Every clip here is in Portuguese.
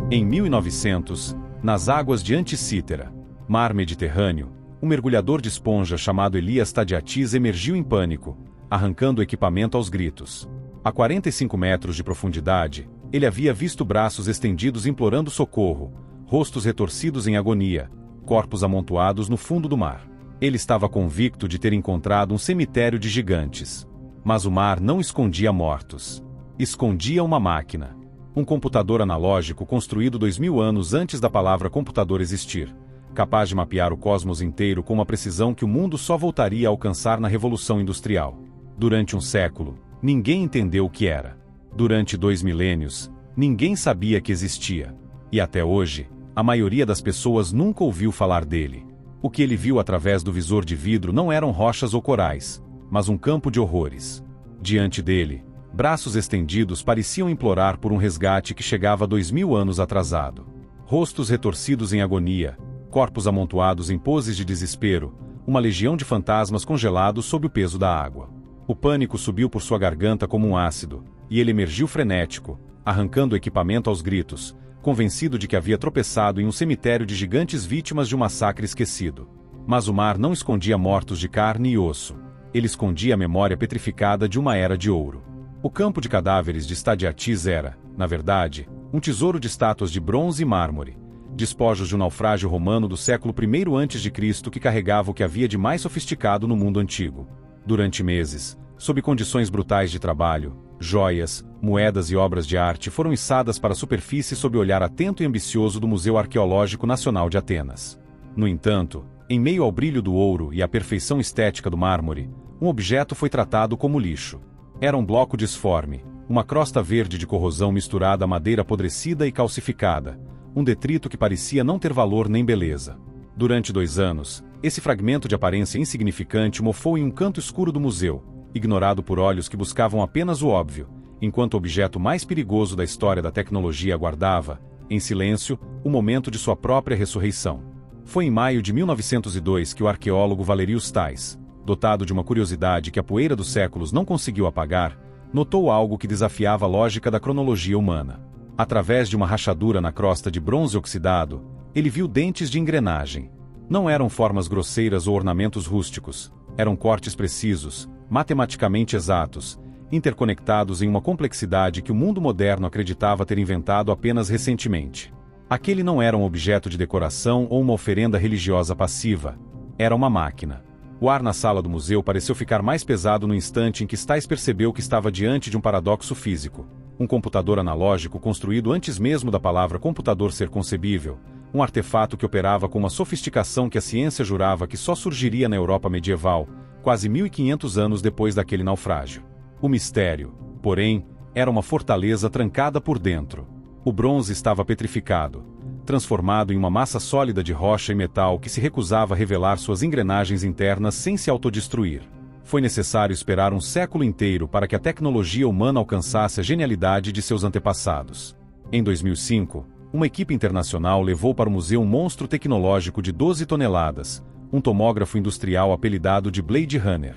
Em 1900, nas águas de Anticítera, mar Mediterrâneo, um mergulhador de esponja chamado Elias Tadiatis emergiu em pânico, arrancando o equipamento aos gritos. A 45 metros de profundidade, ele havia visto braços estendidos implorando socorro, rostos retorcidos em agonia, corpos amontoados no fundo do mar. Ele estava convicto de ter encontrado um cemitério de gigantes. Mas o mar não escondia mortos. Escondia uma máquina. Um computador analógico construído 2000 anos antes da palavra computador existir, capaz de mapear o cosmos inteiro com uma precisão que o mundo só voltaria a alcançar na Revolução Industrial. Durante um século, ninguém entendeu o que era. Durante 2 milênios, ninguém sabia que existia. E até hoje, a maioria das pessoas nunca ouviu falar dele. O que ele viu através do visor de vidro não eram rochas ou corais, mas um campo de horrores. Diante dele, braços estendidos pareciam implorar por um resgate que chegava 2000 anos atrasado. Rostos retorcidos em agonia, corpos amontoados em poses de desespero, uma legião de fantasmas congelados sob o peso da água. O pânico subiu por sua garganta como um ácido, e ele emergiu frenético, arrancando o equipamento aos gritos, convencido de que havia tropeçado em um cemitério de gigantes vítimas de um massacre esquecido. Mas o mar não escondia mortos de carne e osso. Ele escondia a memória petrificada de uma era de ouro. O campo de cadáveres de Tadiatis era, na verdade, um tesouro de estátuas de bronze e mármore, despojos de um naufrágio romano do século I a.C. que carregava o que havia de mais sofisticado no mundo antigo. Durante meses, sob condições brutais de trabalho, joias, moedas e obras de arte foram içadas para a superfície sob o olhar atento e ambicioso do Museu Arqueológico Nacional de Atenas. No entanto, em meio ao brilho do ouro e à perfeição estética do mármore, um objeto foi tratado como lixo. Era um bloco disforme, uma crosta verde de corrosão misturada a madeira apodrecida e calcificada, um detrito que parecia não ter valor nem beleza. Durante 2 anos, esse fragmento de aparência insignificante mofou em um canto escuro do museu, ignorado por olhos que buscavam apenas o óbvio, enquanto o objeto mais perigoso da história da tecnologia aguardava, em silêncio, o momento de sua própria ressurreição. Foi em maio de 1902 que o arqueólogo Valerius Thais, dotado de uma curiosidade que a poeira dos séculos não conseguiu apagar, notou algo que desafiava a lógica da cronologia humana. Através de uma rachadura na crosta de bronze oxidado, ele viu dentes de engrenagem. Não eram formas grosseiras ou ornamentos rústicos, eram cortes precisos, matematicamente exatos, interconectados em uma complexidade que o mundo moderno acreditava ter inventado apenas recentemente. Aquele não era um objeto de decoração ou uma oferenda religiosa passiva, era uma máquina. O ar na sala do museu pareceu ficar mais pesado no instante em que Thais percebeu que estava diante de um paradoxo físico. Um computador analógico construído antes mesmo da palavra computador ser concebível, um artefato que operava com uma sofisticação que a ciência jurava que só surgiria na Europa medieval, quase 1500 anos depois daquele naufrágio. O mistério, porém, era uma fortaleza trancada por dentro. O bronze estava petrificado, transformado em uma massa sólida de rocha e metal que se recusava a revelar suas engrenagens internas sem se autodestruir. Foi necessário esperar um século inteiro para que a tecnologia humana alcançasse a genialidade de seus antepassados. Em 2005, uma equipe internacional levou para o museu um monstro tecnológico de 12 toneladas, um tomógrafo industrial apelidado de Blade Runner.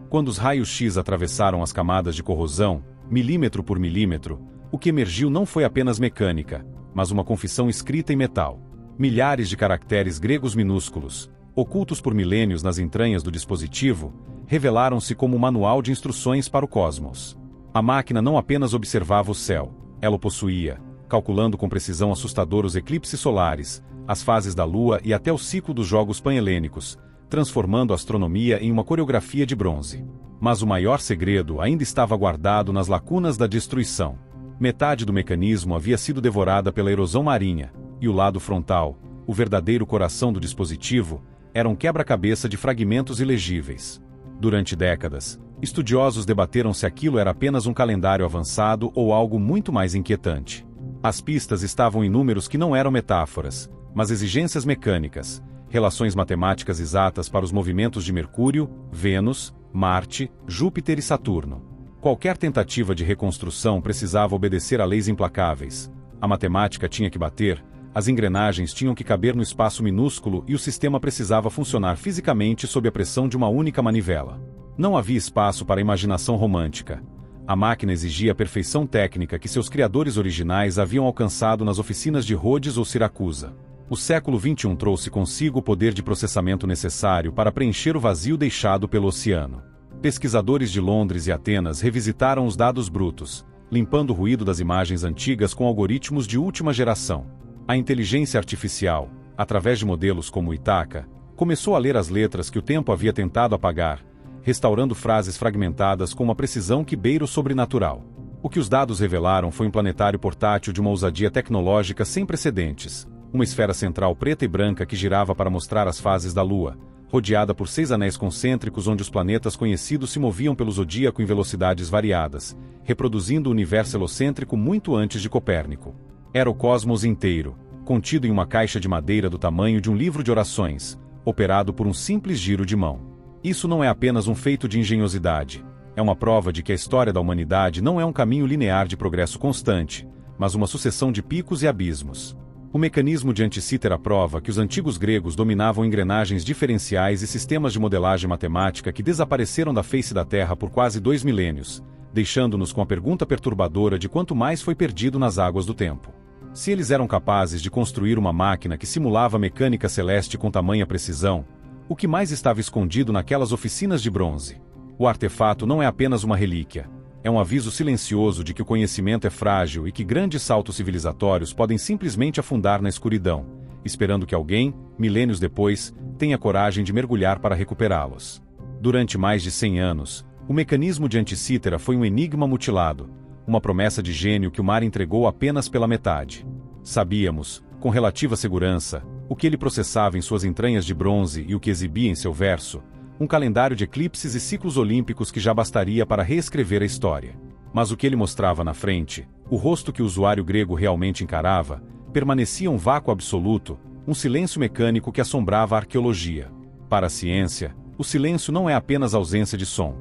Quando os raios-x atravessaram as camadas de corrosão, milímetro por milímetro, o que emergiu não foi apenas mecânica, mas uma confissão escrita em metal. Milhares de caracteres gregos minúsculos, ocultos por milênios nas entranhas do dispositivo, revelaram-se como um manual de instruções para o cosmos. A máquina não apenas observava o céu, ela o possuía, calculando com precisão assustadora os eclipses solares, as fases da Lua e até o ciclo dos Jogos Pan-Helênicos, transformando a astronomia em uma coreografia de bronze. Mas o maior segredo ainda estava guardado nas lacunas da destruição. Metade do mecanismo havia sido devorada pela erosão marinha, e o lado frontal, o verdadeiro coração do dispositivo, era um quebra-cabeça de fragmentos ilegíveis. Durante décadas, estudiosos debateram se aquilo era apenas um calendário avançado ou algo muito mais inquietante. As pistas estavam em números que não eram metáforas, mas exigências mecânicas, relações matemáticas exatas para os movimentos de Mercúrio, Vênus, Marte, Júpiter e Saturno. Qualquer tentativa de reconstrução precisava obedecer a leis implacáveis. A matemática tinha que bater, as engrenagens tinham que caber no espaço minúsculo e o sistema precisava funcionar fisicamente sob a pressão de uma única manivela. Não havia espaço para a imaginação romântica. A máquina exigia a perfeição técnica que seus criadores originais haviam alcançado nas oficinas de Rhodes ou Siracusa. O século XXI trouxe consigo o poder de processamento necessário para preencher o vazio deixado pelo oceano. Pesquisadores de Londres e Atenas revisitaram os dados brutos, limpando o ruído das imagens antigas com algoritmos de última geração. A inteligência artificial, através de modelos como o Ithaka, começou a ler as letras que o tempo havia tentado apagar, restaurando frases fragmentadas com uma precisão que beira o sobrenatural. O que os dados revelaram foi um planetário portátil de uma ousadia tecnológica sem precedentes, uma esfera central preta e branca que girava para mostrar as fases da Lua, rodeada por 6 anéis concêntricos onde os planetas conhecidos se moviam pelo zodíaco em velocidades variadas, reproduzindo o universo helocêntrico muito antes de Copérnico. Era o cosmos inteiro, contido em uma caixa de madeira do tamanho de um livro de orações, operado por um simples giro de mão. Isso não é apenas um feito de engenhosidade, é uma prova de que a história da humanidade não é um caminho linear de progresso constante, mas uma sucessão de picos e abismos. O mecanismo de Anticítera prova que os antigos gregos dominavam engrenagens diferenciais e sistemas de modelagem matemática que desapareceram da face da Terra por quase 2 milênios, deixando-nos com a pergunta perturbadora de quanto mais foi perdido nas águas do tempo. Se eles eram capazes de construir uma máquina que simulava a mecânica celeste com tamanha precisão, o que mais estava escondido naquelas oficinas de bronze? O artefato não é apenas uma relíquia. É um aviso silencioso de que o conhecimento é frágil e que grandes saltos civilizatórios podem simplesmente afundar na escuridão, esperando que alguém, milênios depois, tenha coragem de mergulhar para recuperá-los. Durante mais de 100 anos, o mecanismo de Anticítera foi um enigma mutilado, uma promessa de gênio que o mar entregou apenas pela metade. Sabíamos, com relativa segurança, o que ele processava em suas entranhas de bronze e o que exibia em seu verso, um calendário de eclipses e ciclos olímpicos que já bastaria para reescrever a história. Mas o que ele mostrava na frente, o rosto que o usuário grego realmente encarava, permanecia um vácuo absoluto, um silêncio mecânico que assombrava a arqueologia. Para a ciência, o silêncio não é apenas ausência de som.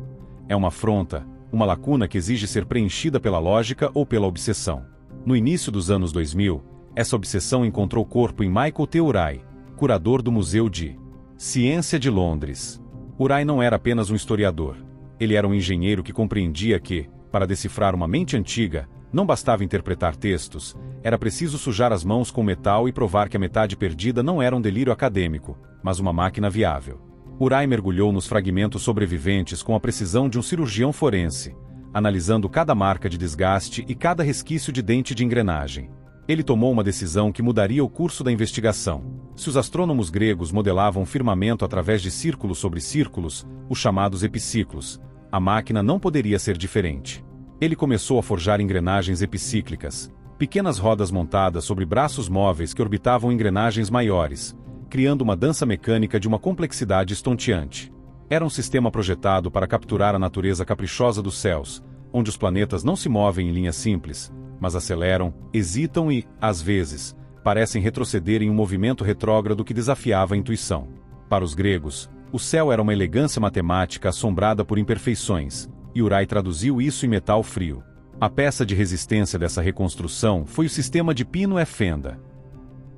É uma afronta, uma lacuna que exige ser preenchida pela lógica ou pela obsessão. No início dos anos 2000, essa obsessão encontrou corpo em Michael T. Urai, curador do Museu de Ciência de Londres. Urai não era apenas um historiador. Ele era um engenheiro que compreendia que, para decifrar uma mente antiga, não bastava interpretar textos, era preciso sujar as mãos com metal e provar que a metade perdida não era um delírio acadêmico, mas uma máquina viável. Urai mergulhou nos fragmentos sobreviventes com a precisão de um cirurgião forense, analisando cada marca de desgaste e cada resquício de dente de engrenagem. Ele tomou uma decisão que mudaria o curso da investigação. Se os astrônomos gregos modelavam o firmamento através de círculos sobre círculos, os chamados epiciclos, a máquina não poderia ser diferente. Ele começou a forjar engrenagens epicíclicas, pequenas rodas montadas sobre braços móveis que orbitavam engrenagens maiores, criando uma dança mecânica de uma complexidade estonteante. Era um sistema projetado para capturar a natureza caprichosa dos céus, onde os planetas não se movem em linhas simples, mas aceleram, hesitam e, às vezes, parecem retroceder em um movimento retrógrado que desafiava a intuição. Para os gregos, o céu era uma elegância matemática assombrada por imperfeições, e Urai traduziu isso em metal frio. A peça de resistência dessa reconstrução foi o sistema de pino e fenda.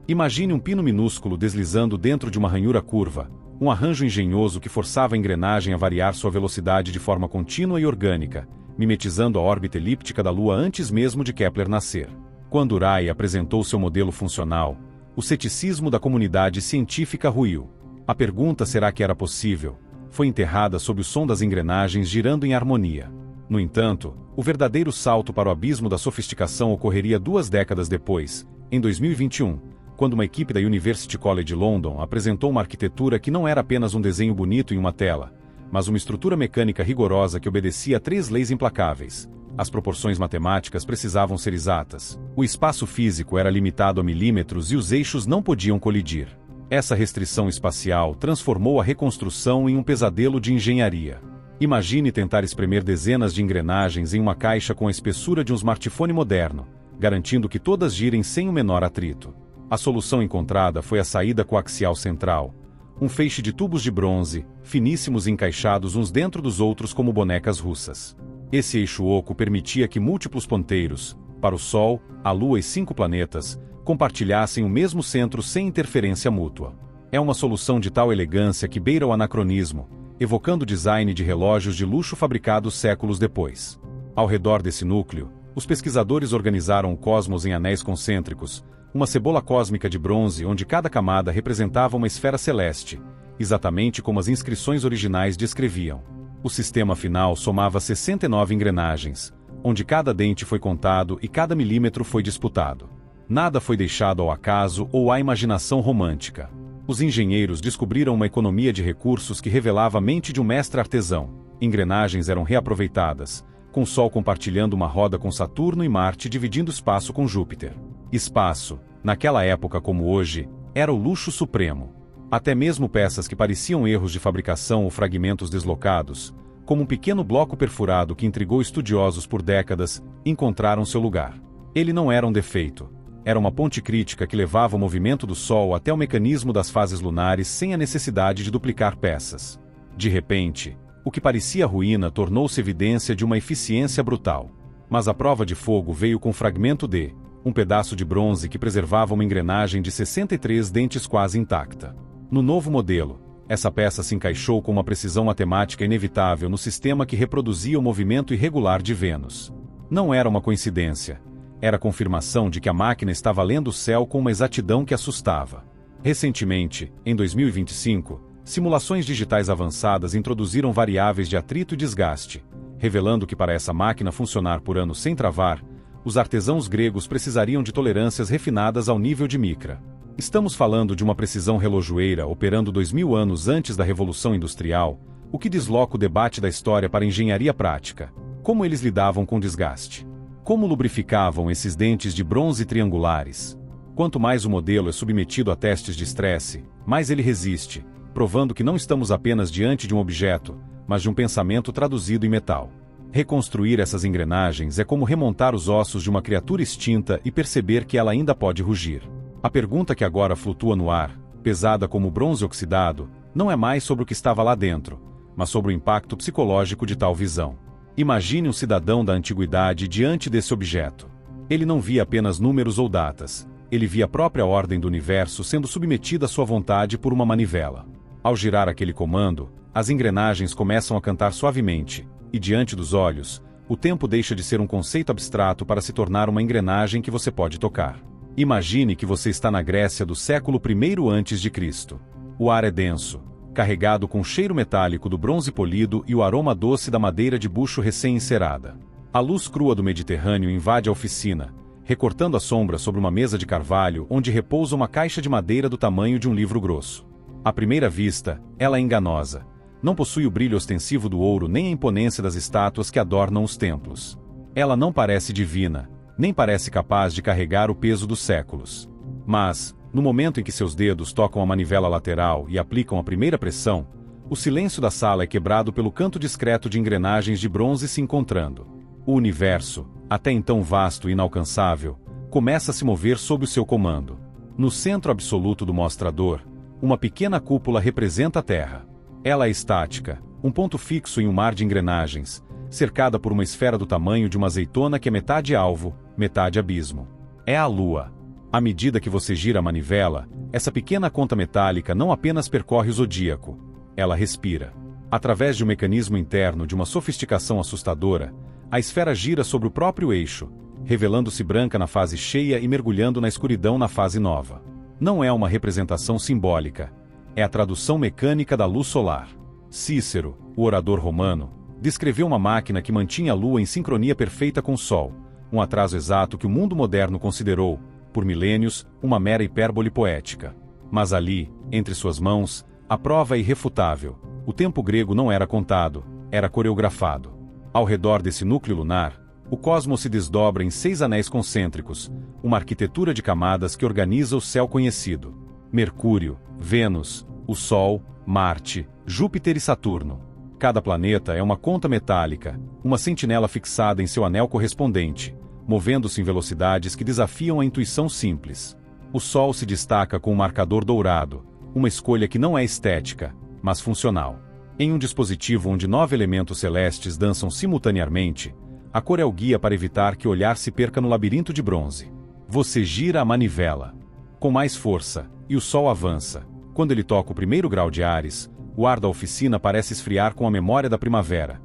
Imagine um pino minúsculo deslizando dentro de uma ranhura curva, um arranjo engenhoso que forçava a engrenagem a variar sua velocidade de forma contínua e orgânica, mimetizando a órbita elíptica da Lua antes mesmo de Kepler nascer. Quando Urai apresentou seu modelo funcional, o ceticismo da comunidade científica ruiu. A pergunta será que era possível? Foi enterrada sob o som das engrenagens girando em harmonia. No entanto, o verdadeiro salto para o abismo da sofisticação ocorreria 2 décadas depois, em 2021, quando uma equipe da University College London apresentou uma arquitetura que não era apenas um desenho bonito em uma tela, mas uma estrutura mecânica rigorosa que obedecia a 3 leis implacáveis. As proporções matemáticas precisavam ser exatas. O espaço físico era limitado a milímetros e os eixos não podiam colidir. Essa restrição espacial transformou a reconstrução em um pesadelo de engenharia. Imagine tentar espremer dezenas de engrenagens em uma caixa com a espessura de um smartphone moderno, garantindo que todas girem sem o menor atrito. A solução encontrada foi a saída coaxial central, um feixe de tubos de bronze, finíssimos e encaixados uns dentro dos outros como bonecas russas. Esse eixo oco permitia que múltiplos ponteiros, para o Sol, a Lua e 5 planetas, compartilhassem o mesmo centro sem interferência mútua. É uma solução de tal elegância que beira o anacronismo, evocando o design de relógios de luxo fabricados séculos depois. Ao redor desse núcleo, os pesquisadores organizaram o cosmos em anéis concêntricos, uma cebola cósmica de bronze onde cada camada representava uma esfera celeste, exatamente como as inscrições originais descreviam. O sistema final somava 69 engrenagens, onde cada dente foi contado e cada milímetro foi disputado. Nada foi deixado ao acaso ou à imaginação romântica. Os engenheiros descobriram uma economia de recursos que revelava a mente de um mestre artesão. Engrenagens eram reaproveitadas, com o Sol compartilhando uma roda com Saturno e Marte dividindo espaço com Júpiter. Espaço, naquela época como hoje, era o luxo supremo. Até mesmo peças que pareciam erros de fabricação ou fragmentos deslocados, como um pequeno bloco perfurado que intrigou estudiosos por décadas, encontraram seu lugar. Ele não era um defeito. Era uma ponte crítica que levava o movimento do Sol até o mecanismo das fases lunares sem a necessidade de duplicar peças. De repente, o que parecia ruína tornou-se evidência de uma eficiência brutal. Mas a prova de fogo veio com fragmento de um pedaço de bronze que preservava uma engrenagem de 63 dentes quase intacta. No novo modelo, essa peça se encaixou com uma precisão matemática inevitável no sistema que reproduzia o movimento irregular de Vênus. Não era uma coincidência. Era a confirmação de que a máquina estava lendo o céu com uma exatidão que assustava. Recentemente, em 2025, simulações digitais avançadas introduziram variáveis de atrito e desgaste, revelando que para essa máquina funcionar por anos sem travar, os artesãos gregos precisariam de tolerâncias refinadas ao nível de micra. Estamos falando de uma precisão relojoeira operando 2000 anos antes da Revolução Industrial, o que desloca o debate da história para a engenharia prática. Como eles lidavam com desgaste? Como lubrificavam esses dentes de bronze triangulares? Quanto mais o modelo é submetido a testes de estresse, mais ele resiste, provando que não estamos apenas diante de um objeto, mas de um pensamento traduzido em metal. Reconstruir essas engrenagens é como remontar os ossos de uma criatura extinta e perceber que ela ainda pode rugir. A pergunta que agora flutua no ar, pesada como bronze oxidado, não é mais sobre o que estava lá dentro, mas sobre o impacto psicológico de tal visão. Imagine um cidadão da antiguidade diante desse objeto. Ele não via apenas números ou datas, ele via a própria ordem do universo sendo submetida à sua vontade por uma manivela. Ao girar aquele comando, as engrenagens começam a cantar suavemente, e diante dos olhos, o tempo deixa de ser um conceito abstrato para se tornar uma engrenagem que você pode tocar. Imagine que você está na Grécia do século I a.C. O ar é denso, carregado com o cheiro metálico do bronze polido e o aroma doce da madeira de bucho recém-encerada. A luz crua do Mediterrâneo invade a oficina, recortando a sombra sobre uma mesa de carvalho onde repousa uma caixa de madeira do tamanho de um livro grosso. À primeira vista, ela é enganosa. Não possui o brilho ostensivo do ouro nem a imponência das estátuas que adornam os templos. Ela não parece divina, nem parece capaz de carregar o peso dos séculos. Mas, no momento em que seus dedos tocam a manivela lateral e aplicam a primeira pressão, o silêncio da sala é quebrado pelo canto discreto de engrenagens de bronze se encontrando. O universo, até então vasto e inalcançável, começa a se mover sob o seu comando. No centro absoluto do mostrador, uma pequena cúpula representa a Terra. Ela é estática, um ponto fixo em um mar de engrenagens, cercada por uma esfera do tamanho de uma azeitona que é metade alvo, metade abismo. É a Lua. À medida que você gira a manivela, essa pequena conta metálica não apenas percorre o zodíaco, ela respira. Através de um mecanismo interno de uma sofisticação assustadora, a esfera gira sobre o próprio eixo, revelando-se branca na fase cheia e mergulhando na escuridão na fase nova. Não é uma representação simbólica, é a tradução mecânica da luz solar. Cícero, o orador romano, descreveu uma máquina que mantinha a Lua em sincronia perfeita com o Sol, um atraso exato que o mundo moderno considerou, por milênios, uma mera hipérbole poética. Mas ali, entre suas mãos, a prova é irrefutável. O tempo grego não era contado, era coreografado. Ao redor desse núcleo lunar, o cosmos se desdobra em 6 anéis concêntricos, uma arquitetura de camadas que organiza o céu conhecido. Mercúrio, Vênus, o Sol, Marte, Júpiter e Saturno. Cada planeta é uma conta metálica, uma sentinela fixada em seu anel correspondente, movendo-se em velocidades que desafiam a intuição simples. O Sol se destaca com um marcador dourado, uma escolha que não é estética, mas funcional. Em um dispositivo onde 9 elementos celestes dançam simultaneamente, a cor é o guia para evitar que o olhar se perca no labirinto de bronze. Você gira a manivela com mais força, e o Sol avança. Quando ele toca o primeiro grau de Áries, o ar da oficina parece esfriar com a memória da primavera.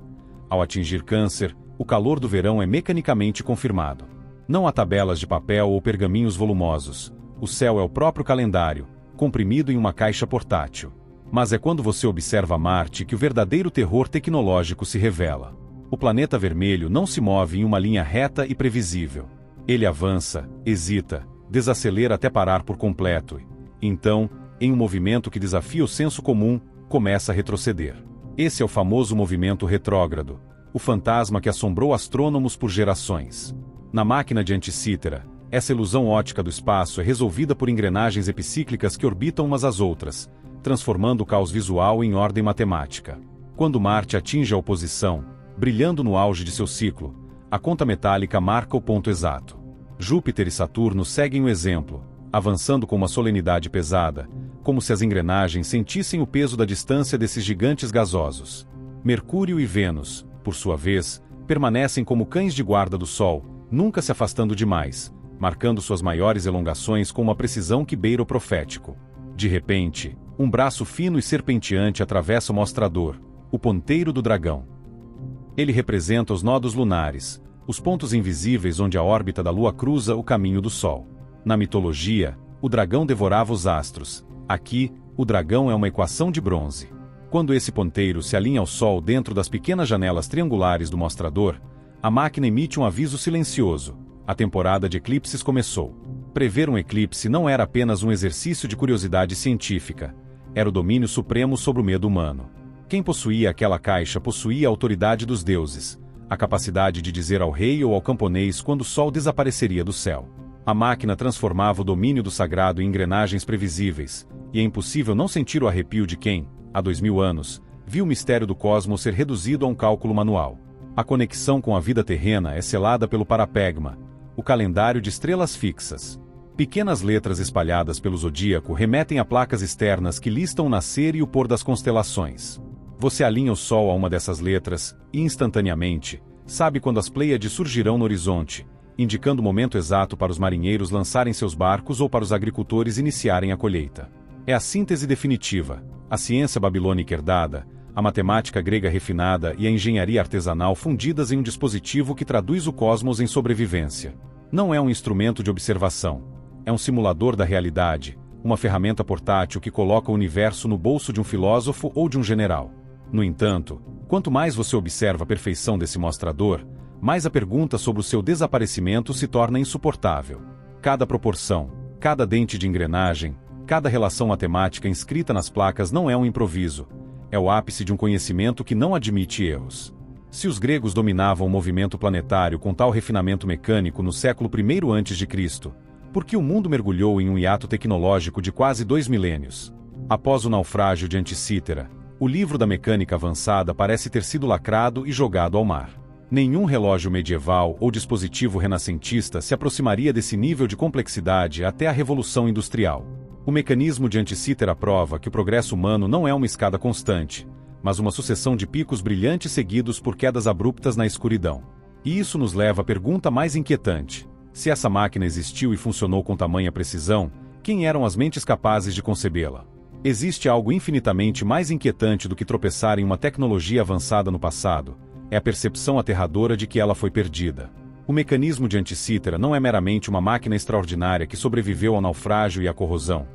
Ao atingir Câncer, o calor do verão é mecanicamente confirmado. Não há tabelas de papel ou pergaminhos volumosos. O céu é o próprio calendário, comprimido em uma caixa portátil. Mas é quando você observa Marte que o verdadeiro terror tecnológico se revela. O planeta vermelho não se move em uma linha reta e previsível. Ele avança, hesita, desacelera até parar por completo e, então, em um movimento que desafia o senso comum, começa a retroceder. Esse é o famoso movimento retrógrado, o fantasma que assombrou astrônomos por gerações. Na máquina de Anticítera, essa ilusão ótica do espaço é resolvida por engrenagens epicíclicas que orbitam umas às outras, transformando o caos visual em ordem matemática. Quando Marte atinge a oposição, brilhando no auge de seu ciclo, a conta metálica marca o ponto exato. Júpiter e Saturno seguem o exemplo, avançando com uma solenidade pesada, como se as engrenagens sentissem o peso da distância desses gigantes gasosos. Mercúrio e Vênus, por sua vez, permanecem como cães de guarda do Sol, nunca se afastando demais, marcando suas maiores elongações com uma precisão que beira o profético. De repente, um braço fino e serpenteante atravessa o mostrador, o ponteiro do dragão. Ele representa os nodos lunares, os pontos invisíveis onde a órbita da Lua cruza o caminho do Sol. Na mitologia, o dragão devorava os astros. Aqui, o dragão é uma equação de bronze. Quando esse ponteiro se alinha ao Sol dentro das pequenas janelas triangulares do mostrador, a máquina emite um aviso silencioso. A temporada de eclipses começou. Prever um eclipse não era apenas um exercício de curiosidade científica. Era o domínio supremo sobre o medo humano. Quem possuía aquela caixa possuía a autoridade dos deuses, a capacidade de dizer ao rei ou ao camponês quando o sol desapareceria do céu. A máquina transformava o domínio do sagrado em engrenagens previsíveis, e é impossível não sentir o arrepio de quem, há 2000 anos, viu o mistério do cosmos ser reduzido a um cálculo manual. A conexão com a vida terrena é selada pelo parapegma, o calendário de estrelas fixas. Pequenas letras espalhadas pelo zodíaco remetem a placas externas que listam o nascer e o pôr das constelações. Você alinha o Sol a uma dessas letras, e instantaneamente, sabe quando as Pleiades surgirão no horizonte, indicando o momento exato para os marinheiros lançarem seus barcos ou para os agricultores iniciarem a colheita. É a síntese definitiva, a ciência babilônica herdada, a matemática grega refinada e a engenharia artesanal fundidas em um dispositivo que traduz o cosmos em sobrevivência. Não é um instrumento de observação. É um simulador da realidade, uma ferramenta portátil que coloca o universo no bolso de um filósofo ou de um general. No entanto, quanto mais você observa a perfeição desse mostrador, mais a pergunta sobre o seu desaparecimento se torna insuportável. Cada proporção, cada dente de engrenagem, cada relação matemática inscrita nas placas não é um improviso. É o ápice de um conhecimento que não admite erros. Se os gregos dominavam o movimento planetário com tal refinamento mecânico no século I a.C., por que o mundo mergulhou em um hiato tecnológico de quase 2 milênios? Após o naufrágio de Anticítera, o livro da mecânica avançada parece ter sido lacrado e jogado ao mar. Nenhum relógio medieval ou dispositivo renascentista se aproximaria desse nível de complexidade até a Revolução Industrial. O mecanismo de Anticítera prova que o progresso humano não é uma escada constante, mas uma sucessão de picos brilhantes seguidos por quedas abruptas na escuridão. E isso nos leva à pergunta mais inquietante. Se essa máquina existiu e funcionou com tamanha precisão, quem eram as mentes capazes de concebê-la? Existe algo infinitamente mais inquietante do que tropeçar em uma tecnologia avançada no passado. É a percepção aterradora de que ela foi perdida. O mecanismo de Anticítera não é meramente uma máquina extraordinária que sobreviveu ao naufrágio e à corrosão.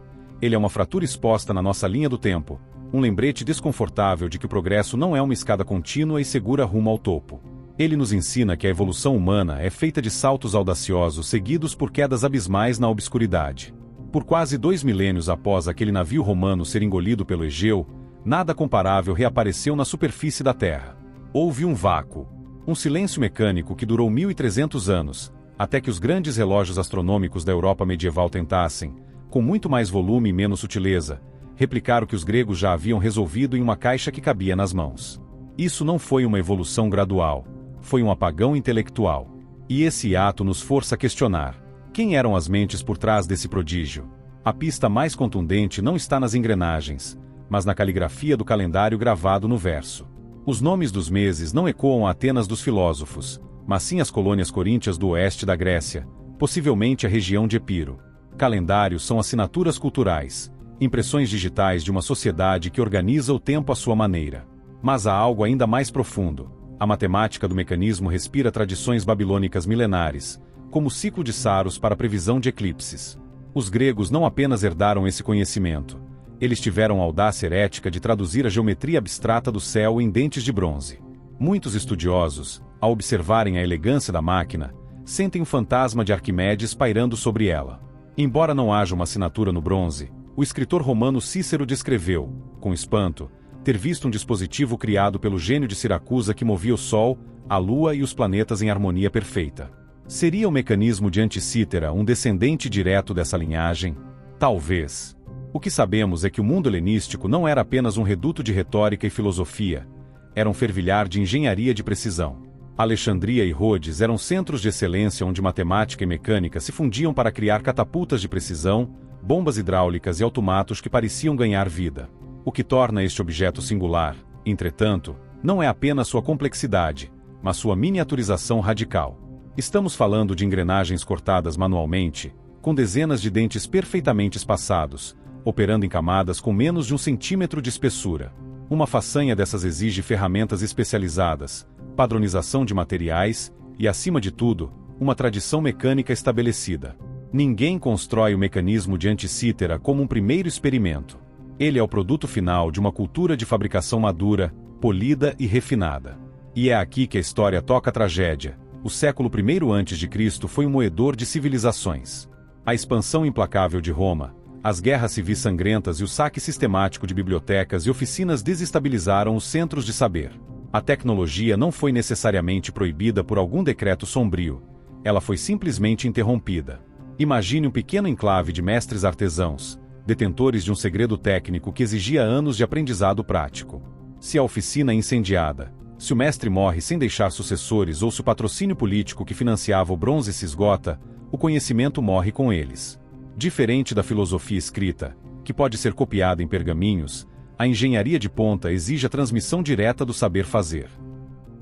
Ele é uma fratura exposta na nossa linha do tempo, um lembrete desconfortável de que o progresso não é uma escada contínua e segura rumo ao topo. Ele nos ensina que a evolução humana é feita de saltos audaciosos seguidos por quedas abismais na obscuridade. Por quase 2 milênios após aquele navio romano ser engolido pelo Egeu, nada comparável reapareceu na superfície da Terra. Houve um vácuo. Um silêncio mecânico que durou 1300 anos, até que os grandes relógios astronômicos da Europa medieval tentassem, com muito mais volume e menos sutileza, replicar o que os gregos já haviam resolvido em uma caixa que cabia nas mãos. Isso não foi uma evolução gradual, foi um apagão intelectual. E esse hiato nos força a questionar: quem eram as mentes por trás desse prodígio? A pista mais contundente não está nas engrenagens, mas na caligrafia do calendário gravado no verso. Os nomes dos meses não ecoam a Atenas dos filósofos, mas sim as colônias coríntias do oeste da Grécia, possivelmente a região de Epiro. Calendários são assinaturas culturais, impressões digitais de uma sociedade que organiza o tempo à sua maneira. Mas há algo ainda mais profundo. A matemática do mecanismo respira tradições babilônicas milenares, como o ciclo de Saros para a previsão de eclipses. Os gregos não apenas herdaram esse conhecimento, eles tiveram a audácia herética de traduzir a geometria abstrata do céu em dentes de bronze. Muitos estudiosos, ao observarem a elegância da máquina, sentem o fantasma de Arquimedes pairando sobre ela. Embora não haja uma assinatura no bronze, o escritor romano Cícero descreveu, com espanto, ter visto um dispositivo criado pelo gênio de Siracusa que movia o Sol, a Lua e os planetas em harmonia perfeita. Seria o mecanismo de Anticítera um descendente direto dessa linhagem? Talvez. O que sabemos é que o mundo helenístico não era apenas um reduto de retórica e filosofia, era um fervilhar de engenharia de precisão. Alexandria e Rhodes eram centros de excelência onde matemática e mecânica se fundiam para criar catapultas de precisão, bombas hidráulicas e automatos que pareciam ganhar vida. O que torna este objeto singular, entretanto, não é apenas sua complexidade, mas sua miniaturização radical. Estamos falando de engrenagens cortadas manualmente, com dezenas de dentes perfeitamente espaçados, operando em camadas com menos de 1 centímetro de espessura. Uma façanha dessas exige ferramentas especializadas, padronização de materiais e, acima de tudo, uma tradição mecânica estabelecida. Ninguém constrói o mecanismo de Anticítera como um primeiro experimento. Ele é o produto final de uma cultura de fabricação madura, polida e refinada. E é aqui que a história toca a tragédia. O século I a.C. foi um moedor de civilizações. A expansão implacável de Roma, as guerras civis sangrentas e o saque sistemático de bibliotecas e oficinas desestabilizaram os centros de saber. A tecnologia não foi necessariamente proibida por algum decreto sombrio, ela foi simplesmente interrompida. Imagine um pequeno enclave de mestres artesãos, detentores de um segredo técnico que exigia anos de aprendizado prático. Se a oficina é incendiada, se o mestre morre sem deixar sucessores ou se o patrocínio político que financiava o bronze se esgota, o conhecimento morre com eles. Diferente da filosofia escrita, que pode ser copiada em pergaminhos, a engenharia de ponta exige a transmissão direta do saber fazer.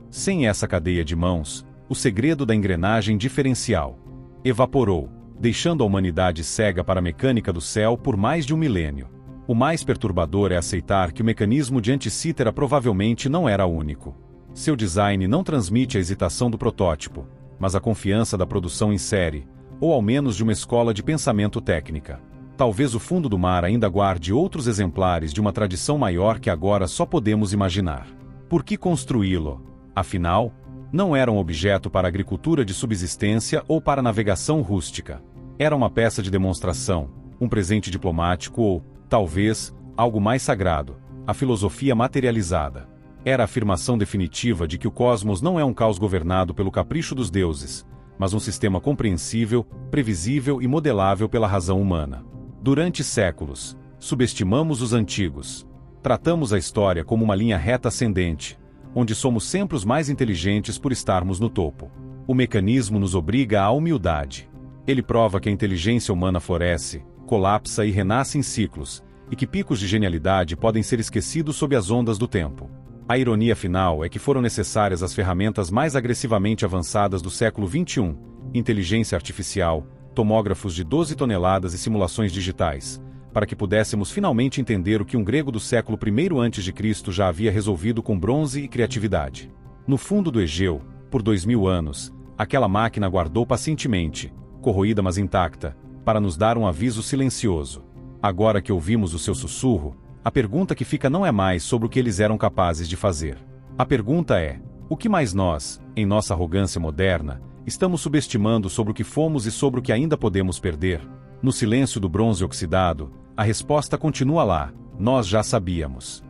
Sem essa cadeia de mãos, o segredo da engrenagem diferencial evaporou, deixando a humanidade cega para a mecânica do céu por mais de um milênio. O mais perturbador é aceitar que o mecanismo de Anticítera provavelmente não era único. Seu design não transmite a hesitação do protótipo, mas a confiança da produção em série, ou ao menos de uma escola de pensamento técnica. Talvez o fundo do mar ainda guarde outros exemplares de uma tradição maior que agora só podemos imaginar. Por que construí-lo? Afinal, não era um objeto para agricultura de subsistência ou para navegação rústica. Era uma peça de demonstração, um presente diplomático ou, talvez, algo mais sagrado, a filosofia materializada. Era a afirmação definitiva de que o cosmos não é um caos governado pelo capricho dos deuses, mas um sistema compreensível, previsível e modelável pela razão humana. Durante séculos, subestimamos os antigos. Tratamos a história como uma linha reta ascendente, onde somos sempre os mais inteligentes por estarmos no topo. O mecanismo nos obriga à humildade. Ele prova que a inteligência humana floresce, colapsa e renasce em ciclos, e que picos de genialidade podem ser esquecidos sob as ondas do tempo. A ironia final é que foram necessárias as ferramentas mais agressivamente avançadas do século XXI, inteligência artificial, tomógrafos de 12 toneladas e simulações digitais, para que pudéssemos finalmente entender o que um grego do século I a.C. já havia resolvido com bronze e criatividade. No fundo do Egeu, por 2000 anos, aquela máquina aguardou pacientemente, corroída mas intacta, para nos dar um aviso silencioso. Agora que ouvimos o seu sussurro, a pergunta que fica não é mais sobre o que eles eram capazes de fazer. A pergunta é: o que mais nós, em nossa arrogância moderna, estamos subestimando sobre o que fomos e sobre o que ainda podemos perder? No silêncio do bronze oxidado, a resposta continua lá: nós já sabíamos.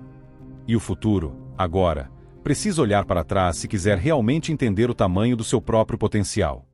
E o futuro, agora, precisa olhar para trás se quiser realmente entender o tamanho do seu próprio potencial.